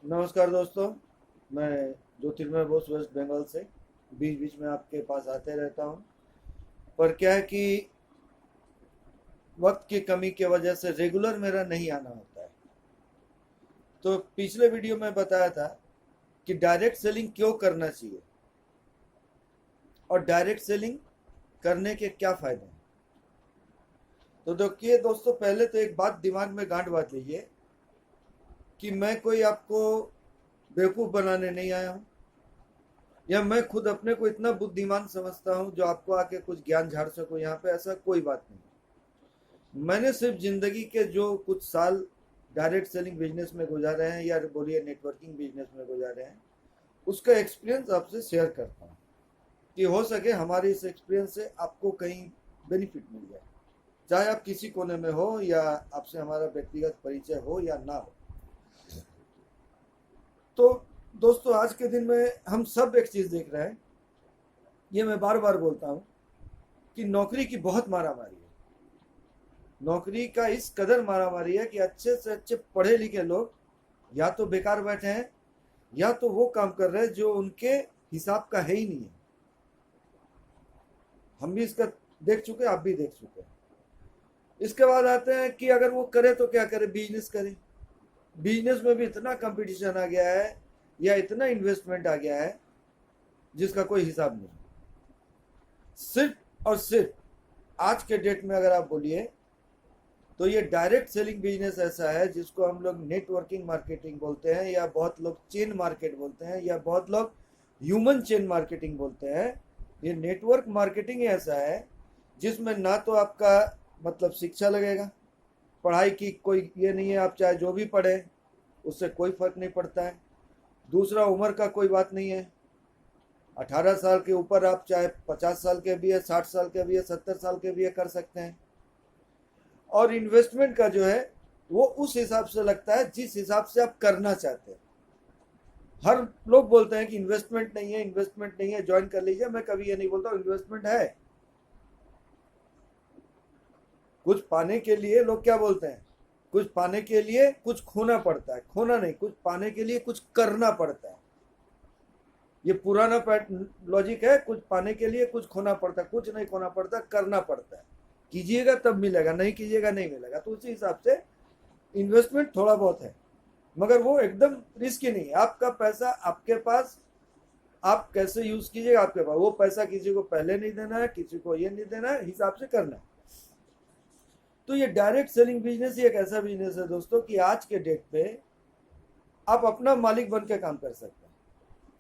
नमस्कार दोस्तों। मैं ज्योतिर्मय बोस वेस्ट बंगाल से बीच बीच में आपके पास आते रहता हूँ। पर क्या है कि वक्त की कमी की वजह से रेगुलर मेरा नहीं आना होता है। तो पिछले वीडियो में बताया था कि डायरेक्ट सेलिंग क्यों करना चाहिए और डायरेक्ट सेलिंग करने के क्या फ़ायदे हैं। तो देखिए दोस्तों, पहले तो एक बात दिमाग में गांठ बांध लीजिए कि मैं कोई आपको बेवकूफ़ बनाने नहीं आया हूँ, या मैं खुद अपने को इतना बुद्धिमान समझता हूँ जो आपको आके कुछ ज्ञान झाड़ सकूँ। यहाँ पे ऐसा कोई बात नहीं। मैंने सिर्फ ज़िंदगी के जो कुछ साल डायरेक्ट सेलिंग बिजनेस में गुजारे हैं, या बोलिए नेटवर्किंग बिजनेस में गुजारे हैं, उसका एक्सपीरियंस आपसे शेयर करता हूँ कि हो सके हमारे इस एक्सपीरियंस से आपको कहीं बेनिफिट मिल जाए, चाहे आप किसी कोने में हो या आपसे हमारा व्यक्तिगत परिचय हो या ना हो। तो दोस्तों, आज के दिन में हम सब एक चीज़ देख रहे हैं, ये मैं बार बार बोलता हूँ कि नौकरी की बहुत मारामारी है। नौकरी का इस कदर मारामारी है कि अच्छे से अच्छे पढ़े लिखे लोग या तो बेकार बैठे हैं, या तो वो काम कर रहे हैं जो उनके हिसाब का है ही नहीं है। हम भी इसका देख चुके हैं, आप भी देख चुके हैं। इसके बाद आते हैं कि अगर वो करे तो क्या करे, बिजनेस करे। बिजनेस में भी इतना कंपटीशन आ गया है, या इतना इन्वेस्टमेंट आ गया है जिसका कोई हिसाब नहीं। सिर्फ और सिर्फ आज के डेट में अगर आप बोलिए तो ये डायरेक्ट सेलिंग बिजनेस ऐसा है जिसको हम लोग नेटवर्किंग मार्केटिंग बोलते हैं, या बहुत लोग चेन मार्केट बोलते हैं, या बहुत लोग ह्यूमन चेन मार्केटिंग बोलते हैं। ये नेटवर्क मार्केटिंग ऐसा है जिसमें ना तो आपका मतलब शिक्षा लगेगा, पढ़ाई की कोई ये नहीं है, आप चाहे जो भी पढ़े उससे कोई फर्क नहीं पड़ता है। दूसरा, उम्र का कोई बात नहीं है, 18 साल के ऊपर आप चाहे 50 साल के भी है, 60 साल के भी है, 70 साल के भी है, कर सकते हैं। और इन्वेस्टमेंट का जो है वो उस हिसाब से लगता है जिस हिसाब से आप करना चाहते हैं। हर लोग बोलते हैं कि इन्वेस्टमेंट नहीं है, इन्वेस्टमेंट नहीं है, ज्वाइन कर लीजिए। मैं कभी ये नहीं बोलता हूँ इन्वेस्टमेंट है। कुछ पाने के लिए लोग क्या बोलते हैं, कुछ पाने के लिए कुछ खोना पड़ता है। खोना नहीं, कुछ पाने के लिए कुछ करना पड़ता है। ये पुराना लॉजिक है, कुछ पाने के लिए कुछ खोना पड़ता है। कुछ नहीं खोना पड़ता, करना पड़ता है। कीजिएगा तब मिलेगा, नहीं कीजिएगा नहीं मिलेगा। तो उसी हिसाब से इन्वेस्टमेंट थोड़ा बहुत है, मगर वो एकदम रिस्की नहीं है। आपका पैसा आपके पास, आप कैसे यूज कीजिएगा आपके पास। वो पैसा किसी को पहले नहीं देना है, किसी को ये नहीं देना है, हिसाब से करना है। तो ये डायरेक्ट सेलिंग बिजनेस ही एक ऐसा बिजनेस है दोस्तों कि आज के डेट पे आप अपना मालिक बन के काम कर सकते हैं।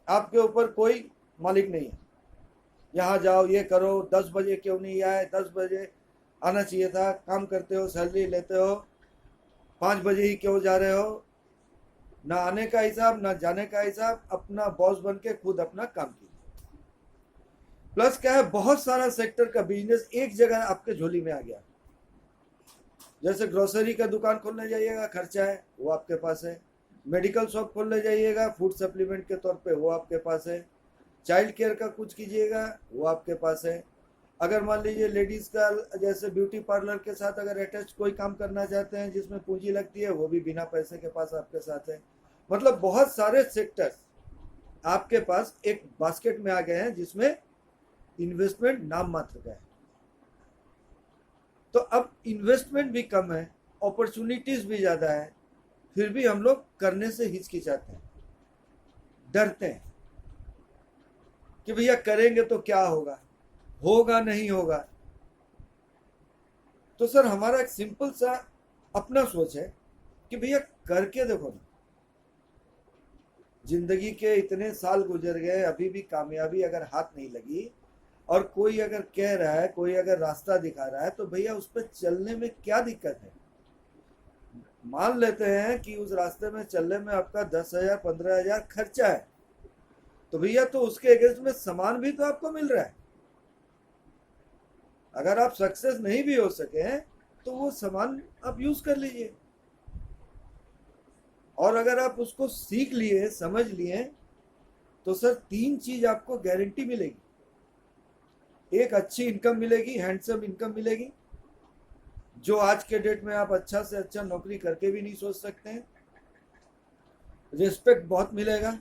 आपके ऊपर कोई मालिक नहीं है, यहाँ जाओ ये करो, 10 बजे क्यों नहीं आए, 10 बजे आना चाहिए था, काम करते हो, सैलरी लेते हो, 5 बजे ही क्यों जा रहे हो। ना आने का हिसाब, ना जाने का हिसाब। अपना बॉस बन के खुद अपना काम कीजिए। प्लस क्या है, बहुत सारा सेक्टर का बिजनेस एक जगह आपके झोली में आ गया। जैसे ग्रोसरी का दुकान खोलने जाइएगा, खर्चा है, वो आपके पास है। मेडिकल शॉप खोलने जाइएगा, फूड सप्लीमेंट के तौर पे, वो आपके पास है। चाइल्ड केयर का कुछ कीजिएगा, वो आपके पास है। अगर मान लीजिए लेडीज़ का जैसे ब्यूटी पार्लर के साथ अगर अटैच कोई काम करना चाहते हैं जिसमें पूंजी लगती है, वो भी बिना पैसे के पास आपके साथ है। मतलब बहुत सारे सेक्टर्स आपके पास एक बास्केट में आ गए हैं जिसमें इन्वेस्टमेंट नाम मात्र का है। तो अब इन्वेस्टमेंट भी कम है, अपॉर्चुनिटीज भी ज़्यादा है, फिर भी हम लोग करने से हिचकिचाते हैं, डरते हैं कि भैया करेंगे तो क्या होगा, होगा नहीं होगा। तो सर, हमारा एक सिंपल सा अपना सोच है कि भैया करके देखो ना। जिंदगी के इतने साल गुजर गए, अभी भी कामयाबी अगर हाथ नहीं लगी, और कोई अगर कह रहा है, कोई अगर रास्ता दिखा रहा है, तो भैया उस पर चलने में क्या दिक्कत है। मान लेते हैं कि उस रास्ते में चलने में आपका 10,000 15,000 खर्चा है, तो भैया तो उसके अगेंस्ट में सामान भी तो आपको मिल रहा है। अगर आप सक्सेस नहीं भी हो सके तो वो सामान आप यूज कर लीजिए। और अगर आप उसको सीख लिए, समझ लिए, तो सर 3 चीज आपको गारंटी मिलेगी। एक, अच्छी इनकम मिलेगी, हैंडसम इनकम मिलेगी, जो आज के डेट में आप अच्छा से अच्छा नौकरी करके भी नहीं सोच सकते हैं। रिस्पेक्ट बहुत मिलेगा।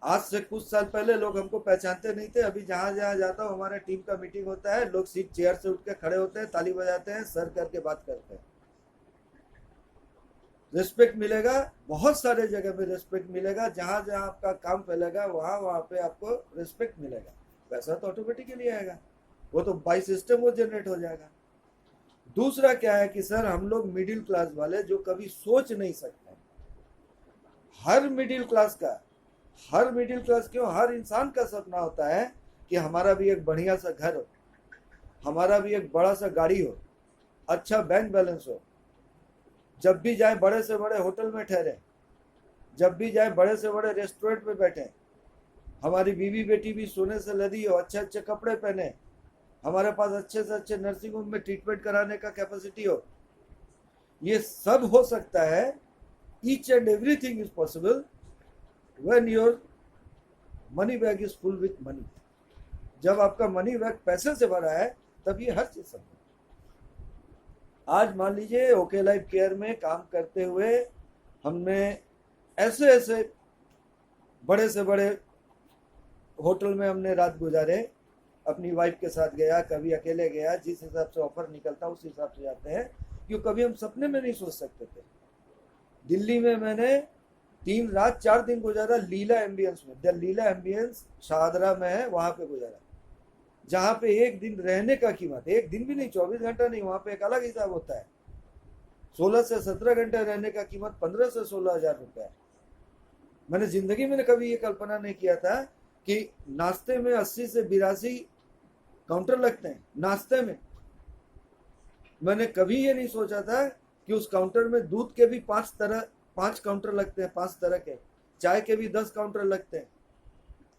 आज से कुछ साल पहले लोग हमको पहचानते नहीं थे, अभी जहां जहां जाता हूँ हमारे टीम का मीटिंग होता है, लोग सीट चेयर से उठ के खड़े होते हैं, ताली बजाते हैं, सर करके बात करते हैं। रिस्पेक्ट मिलेगा, बहुत सारे जगह पे रिस्पेक्ट मिलेगा, जहां जहां आपका काम फैलेगा वहां वहां पे आपको रिस्पेक्ट मिलेगा। पैसा तो ऑटोमेटिकली आएगा, वो तो बाई सिस्टम वो जनरेट हो जाएगा। दूसरा क्या है कि सर हम लोग मिडिल क्लास वाले जो कभी सोच नहीं सकते, हर मिडिल क्लास का, हर मिडिल क्लास क्यों, हर इंसान का सपना होता है कि हमारा भी एक बढ़िया सा घर हो, हमारा भी एक बड़ा सा गाड़ी हो, अच्छा बैंक बैलेंस हो, जब भी जाए बड़े से बड़े होटल में ठहरे, जब भी जाए बड़े से बड़े रेस्टोरेंट में बैठे, हमारी बीवी बेटी भी सोने से लदी हो, अच्छे अच्छे कपड़े पहने, हमारे पास अच्छे से अच्छे नर्सिंग होम में ट्रीटमेंट कराने का कैपेसिटी हो। ये सब हो सकता है, each and everything is possible when your money bag is full with money. जब आपका मनी बैग पैसे से भरा है तब ये हर चीज संभव। आज मान लीजिए ओके लाइफ केयर में काम करते हुए हमने ऐसे ऐसे बड़े से बड़े होटल में हमने रात गुजारे, अपनी वाइफ के साथ गया, कभी अकेले गया, जिस हिसाब से ऑफर निकलता उस हिसाब से जाते हैं, क्यों कभी हम सपने में नहीं सोच सकते थे। दिल्ली में मैंने 3 रात 4 दिन गुजारा लीला एम्बियंस में, द लीला एम्बियंस शाहदरा में है, वहां पे गुजारा, जहां पे एक दिन रहने का कीमत, एक दिन भी नहीं, 24 घंटा नहीं, वहां पे एक अलग हिसाब होता है, 16 से 17 घंटे रहने का कीमत 15 से 16 हजार रुपए है। मैंने जिंदगी में कभी ये कल्पना नहीं किया था कि नाश्ते में 80 से 82 काउंटर लगते हैं नाश्ते में। मैंने कभी ये नहीं सोचा था कि उस काउंटर में दूध के भी 5 काउंटर लगते हैं, 5 तरह के, चाय के भी 10 काउंटर लगते हैं,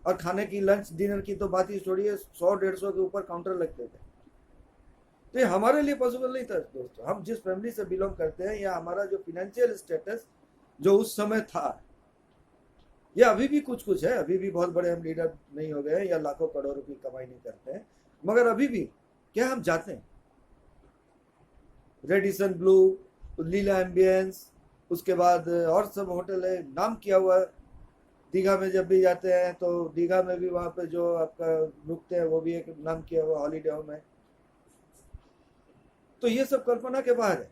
और खाने की लंच डिनर की तो बात ही छोड़िए, 100-150 के ऊपर काउंटर लगते थे। तो ये हमारे लिए पॉसिबल नहीं था दोस्तों। हम जिस फैमिली से बिलोंग करते हैं या हमारा जो फिनेंशियल स्टेटस जो उस समय था, या अभी भी कुछ कुछ है, अभी भी बहुत बड़े हम लीडर नहीं हो गए या लाखों करोड़ों की कमाई नहीं करते हैं, मगर अभी भी क्या हम जाते हैं रेडिसन ब्लू, लीला एम्बियंस, उसके बाद और सब होटल है नाम किया हुआ। दीघा में जब भी जाते हैं तो दीघा में भी वहाँ पे जो आपका रुकते हैं वो भी एक नाम किया हुआ हॉलीडे होम है। तो ये सब कल्पना के बाहर है।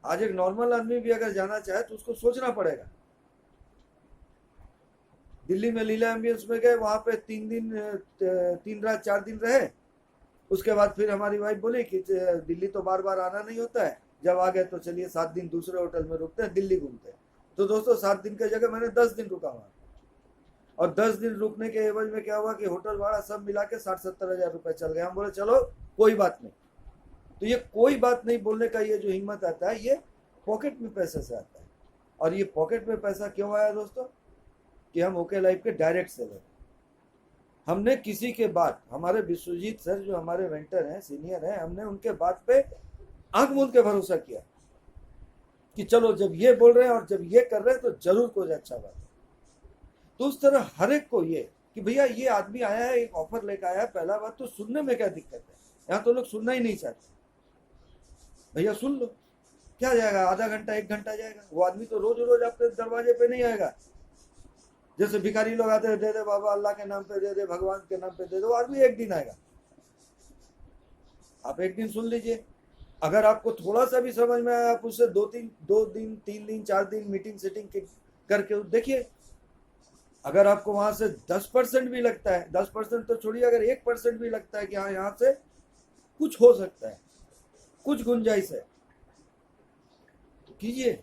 आज एक नॉर्मल आदमी भी अगर जाना चाहे तो उसको सोचना पड़ेगा। दिल्ली में लीला एम्बियंस में गए, वहां पे 3 रात 4 दिन रहे। उसके बाद फिर हमारी वाइफ बोली कि दिल्ली तो बार बार आना नहीं होता है, जब आ गए तो चलिए 7 दिन दूसरे होटल में रुकते हैं, दिल्ली घूमते हैं। तो दोस्तों 7 दिन की जगह मैंने 10 दिन रुका वहां, और 10 दिन रुकने के एवज में क्या हुआ कि होटल भाड़ा सब मिला के 60-70 हजार रुपए चल गए। हम बोले चलो कोई बात नहीं। तो ये कोई बात नहीं बोलने का ये जो हिम्मत आता है, ये पॉकेट में पैसे से आता है। और ये पॉकेट में पैसा क्यों आया दोस्तों, कि हम ओके लाइफ के डायरेक्ट सेलर। हमने किसी के बात, हमारे विश्वजीत सर जो हमारे वेंटर हैं, सीनियर हैं, हमने उनके बात पे आंख मूंद के भरोसा किया कि चलो जब ये बोल रहे हैं और जब ये कर रहे हैं तो जरूर कोई अच्छा बात है। तो उस तरह हर एक को ये कि भैया ये आदमी आया है, एक ऑफर लेकर आया है, पहला बात तो सुनने में क्या दिक्कत है, यहाँ तो लोग सुनना ही नहीं चाहते। भैया सुन लो, क्या जाएगा, आधा घंटा 1 घंटा जाएगा। वो आदमी तो रोज रोज आपके दरवाजे पे नहीं आएगा। जैसे भिखारी लोग आते हैं, दे दे बाबा, अल्लाह के नाम पे दे दे, भगवान के नाम पे दे दो, आदमी एक दिन आएगा। आप एक दिन सुन लीजिए, अगर आपको थोड़ा सा भी समझ में आया, आप उससे 2 दिन 3 दिन 4 दिन मीटिंग सेटिंग करके देखिए। अगर आपको वहां से 10% भी लगता है, 10% तो छोड़िए, अगर 1% भी लगता है कि हाँ यहाँ से कुछ हो सकता है, कुछ गुंजाइश है, तो कीजिए।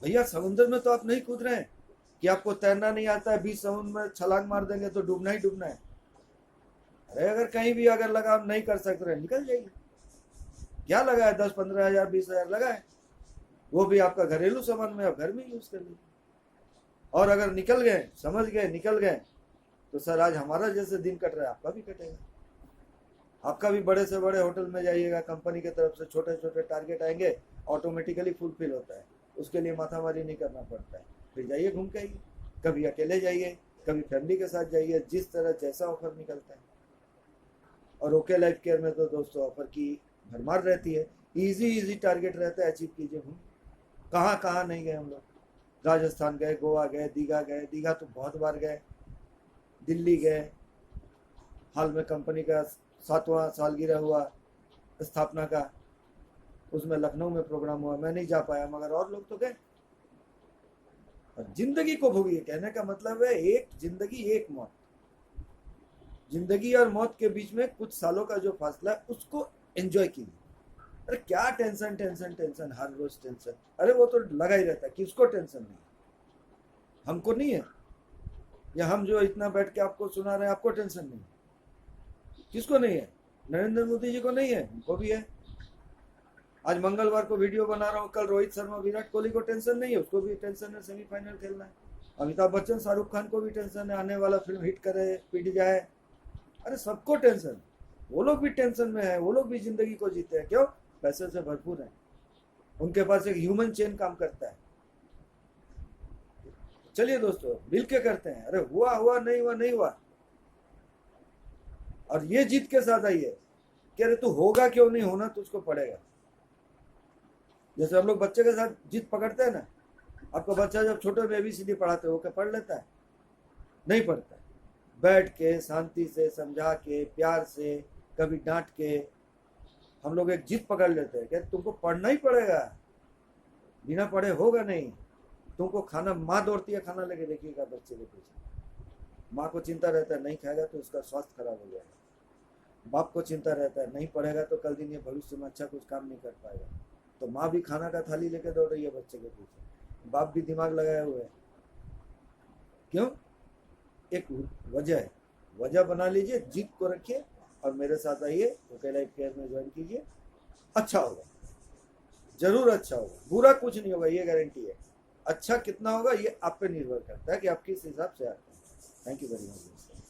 भैया समुद्र में तो आप नहीं कूद रहे हैं कि आपको तैरना नहीं आता है, बीच समुद्र में छलांग मार देंगे तो डूबना ही डूबना है। अरे अगर कहीं भी अगर लगा आप नहीं कर सकते रहे, निकल जाइए। क्या लगा है, 10-15 हजार 20 हजार लगा है, वो भी आपका घरेलू सामान में आप घर में यूज कर लीजिए। और अगर निकल गए, समझ गए, निकल गए, तो सर आज हमारा जैसे दिन कट रहा है आपका भी कटेगा। आपका भी बड़े से बड़े होटल में जाइएगा, कंपनी की तरफ से छोटे छोटे टारगेट आएंगे, ऑटोमेटिकली फुलफिल होता है, उसके लिए माथामारी नहीं करना पड़ता है। फिर जाइए घूम के आइए, कभी अकेले जाइए, कभी फैमिली के साथ जाइए, जिस तरह जैसा ऑफर निकलता है। और ओके लाइफ केयर में तो दोस्तों ऑफर की भरमार रहती है, इजी टारगेट रहता है, अचीव कीजिए। कहाँ कहाँ नहीं गए हम लोग। राजस्थान गए, गोवा गए, दीघा गए, दीघा तो बहुत बार गए, दिल्ली गए, हाल में कंपनी का 7वां सालगिरह हुआ स्थापना का, उसमें लखनऊ में प्रोग्राम हुआ, मैं नहीं जा पाया, मगर और लोग तो गए। और जिंदगी को भोगिए, कहने का मतलब है एक जिंदगी एक मौत। जिंदगी और मौत के बीच में कुछ सालों का जो फासला है उसको एंजॉय कीजिए। अरे क्या टेंशन टेंशन टेंशन, हर रोज टेंशन, अरे वो तो लगा ही रहता है, किसको टेंशन नहीं, हमको नहीं है, या हम जो इतना बैठ के आपको सुना रहे हैं आपको टेंशन नहीं, किसको नहीं है? नरेंद्र मोदी जी को नहीं है, हमको भी है। आज मंगलवार को वीडियो बना रहा हूँ, कल रोहित शर्मा विराट कोहली को टेंशन नहीं है, उसको भी टेंशन है, सेमीफाइनल खेलना है। अमिताभ बच्चन शाहरुख खान को भी टेंशन है, आने वाला फिल्म हिट करे पिट जाए, अरे सबको टेंशन, वो लोग भी टेंशन में है, वो लोग भी जिंदगी को जीते हैं, क्यों? पैसे से भरपूर है, उनके पास एक ह्यूमन चेन काम करता है। चलिए दोस्तों मिल के करते हैं, अरे हुआ हुआ, नहीं हुआ नहीं हुआ, और ये जीत के साथ आइए कि अरे तू होगा क्यों नहीं, होना तुझको पड़ेगा। जैसे हम लोग बच्चे के साथ जीत पकड़ते हैं ना, आपका बच्चा जब छोटे में ABCD पढ़ाते हो क्या पढ़ लेता है? नहीं पढ़ता है। बैठ के शांति से समझा के प्यार से, कभी डांट के, हम लोग एक जीत पकड़ लेते हैं कि तुमको पढ़ना ही पड़ेगा, बिना पढ़े होगा नहीं। तुमको खाना, माँ दौड़ती है खाना लेके, देखिएगा बच्चे के पीछे, माँ को चिंता रहता है नहीं खाएगा तो उसका स्वास्थ्य खराब हो जाएगा, बाप को चिंता रहता है नहीं पढ़ेगा तो कल दिन ये भविष्य में अच्छा कुछ काम नहीं कर पाएगा, तो माँ भी खाना का थाली लेके दौड़ रही है बच्चे के पीछे, बाप भी दिमाग लगाए हुए है। क्यों? एक वजह है, वजह बना लीजिए, जीत को रखिए और मेरे साथ आइए, ओके लाइफ केयर में ज्वाइन कीजिए, अच्छा होगा, जरूर अच्छा होगा, बुरा कुछ नहीं होगा, ये गारंटी है। अच्छा कितना होगा ये आप पे निर्भर करता है कि आप किस हिसाब से आते हैं। Thank you very much.